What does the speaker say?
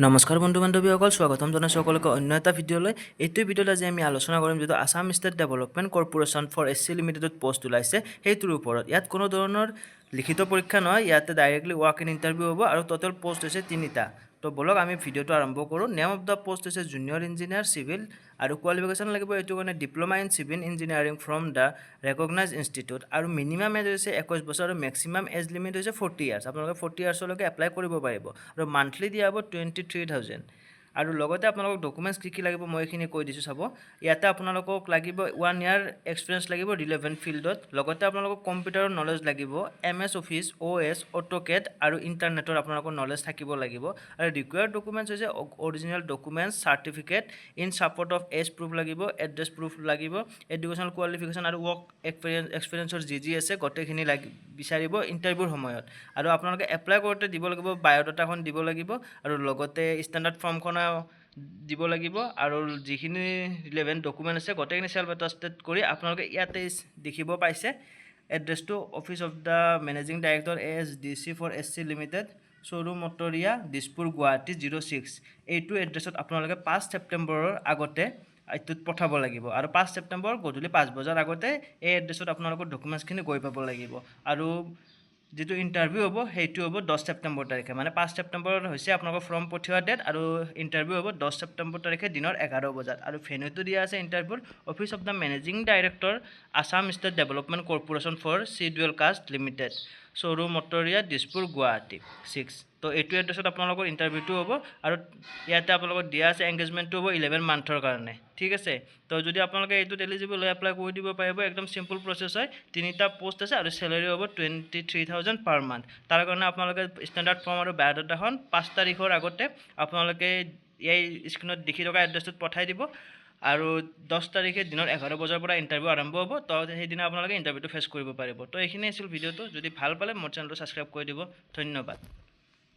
নমস্কাৰ বন্ধু বান্ধৱীসকল, স্বাগতম জনাইছোঁ সকলোকে অন্য এটা ভিডিঅ'লৈ। এইটো ভিডিঅ'ত আজি আমি আলোচনা কৰিম যিটো Assam state development corporation for SC. লিমিটেডত পোষ্ট ওলাইছে সেইটোৰ ওপৰত। ইয়াত কোনো ধৰণৰ লিখিত পৰীক্ষা নহয়, ইয়াতে ডাইৰেক্টলি ৱাক ইন ইণ্টাৰভিউ হ'ব আৰু টোটেল পোষ্ট হৈছে 3টা। তো বলক আমি ভিডিঅ'টো আৰম্ভ কৰোঁ। নেম অফ দ্য পোষ্ট হৈছে জুনিয়ৰ ইঞ্জিনিয়াৰ চিভিল আৰু কোৱালিফিকেশ্যন লাগিব এইটো কাৰণে diploma in civil engineering from the recognise institute আৰু মিনিমাম এজ হৈছে 21 বছৰ আৰু মেক্সিমাম এজ লিমিট হৈছে 40 ইয়াৰ্ছ। আপোনালোকে 40 ইয়াৰ্ছলৈকে এপ্লাই কৰিব পাৰিব আৰু মান্থলি দিয়া হ'ব 23,000 আৰু লগতে আপোনালোকক ডকুমেণ্টছ কি লাগিব মই এইখিনি কৈ দিছোঁ চাব। ইয়াতে আপোনালোকক লাগিব 1 ইয়াৰ এক্সপিৰিয়েঞ্চ লাগিব ৰিলেভেণ্ট ফিল্ডত, লগতে আপোনালোকক কম্পিউটাৰৰ নলেজ লাগিব, MS অফিচ, OS, অট'কেড আৰু ইণ্টাৰনেটৰ আপোনালোকৰ নলেজ থাকিব লাগিব। আৰু ৰিকুৱাৰ্ড ডকুমেণ্টছ হৈছে original documents, certificate in support of age proof লাগিব, এড্ৰেছ প্ৰুফ লাগিব, এডুকেশ্যনেল কোৱালিফিকেশ্যন আৰু ৱৰ্ক এক্সপিৰিয়েঞ্চৰ যি আছে গোটেইখিনি বিচাৰিব ইণ্টাৰভিউৰ সময়ত। আৰু আপোনালোকে এপ্লাই কৰোঁতে দিব লাগিব বায়'ডাটাখন দিব লাগিব আৰু লগতে ষ্টেণ্ডাৰ্ড ফৰ্মখন দিব লাগিব আৰু যিখিনি ৰিলেভেণ্ট ডকুমেণ্ট আছে গোটেইখিনি চেল্ফ এটাষ্টেড কৰি আপোনালোকে ইয়াতে দেখিব পাইছে এড্ৰেছটো office of the managing director ASDC for SC. Limited, showroom মটৰীয়া, দিছপুৰ, গুৱাহাটী 06। এইটো এড্ৰেছত আপোনালোকে 5 ছেপ্টেম্বৰৰ আগতে এইটোত পঠাব লাগিব আৰু 5 ছেপ্টেম্বৰ গধূলি 5 বজাৰ আগতে এই এড্ৰেছত আপোনালোকৰ ডকুমেণ্টছখিনি গৈ পাব লাগিব। আৰু যিটো ইণ্টাৰভিউ হ'ব সেইটো হ'ব 10 ছেপ্টেম্বৰ তাৰিখে, মানে 5 ছেপ্টেম্বৰ হৈছে আপোনালোকৰ ফৰ্ম পঠিওৱা ডেট আৰু ইণ্টাৰভিউ হ'ব 10 ছেপ্টেম্বৰ তাৰিখে দিনৰ 11 বজাত। আৰু ভেন্যুটো দিয়া আছে ইণ্টাৰভিউৰ office of the managing director Assam state development corporation for scheduled caste limited, showroom মটৰীয়া, দিছপুৰ, গুৱাহাটী 6। তো এইটো এড্ৰেছত আপোনালোকৰ ইণ্টাৰভিউটো হ'ব আৰু ইয়াতে আপোনালোকৰ দিয়া আছে এংগেজমেণ্টটো হ'ব 11 মান্থৰ কাৰণে, ঠিক আছে। তো যদি আপোনালোকে এইটোত এলিজিবল হৈ এপ্লাই কৰি দিব পাৰিব, একদম চিম্পল প্ৰচেছ হয়। 3টা পোষ্ট আছে আৰু চেলাৰী হ'ব 23,000 পাৰ মান্থ। তাৰ কাৰণে আপোনালোকে ষ্টেণ্ডাৰ্ড ফৰ্ম আৰু বায়'ডাটাখন 5 তাৰিখৰ আগতে আপোনালোকে এই স্ক্ৰীণত দেখি থকা এড্ৰেছটোত পঠাই দিব আৰু 10 তাৰিখে দিনৰ 11 বজাৰ পৰা ইণ্টাৰভিউ আৰম্ভ হ'ব। তো সেইদিনা আপোনালোকে ইণ্টাৰভিউটো ফেচ কৰিব পাৰিব। তো এইখিনি আছিল ভিডিঅ'টো। যদি ভাল পালে মোৰ চেনেলটো ছাবস্ক্ৰাইব কৰি দিব। ধন্যবাদ।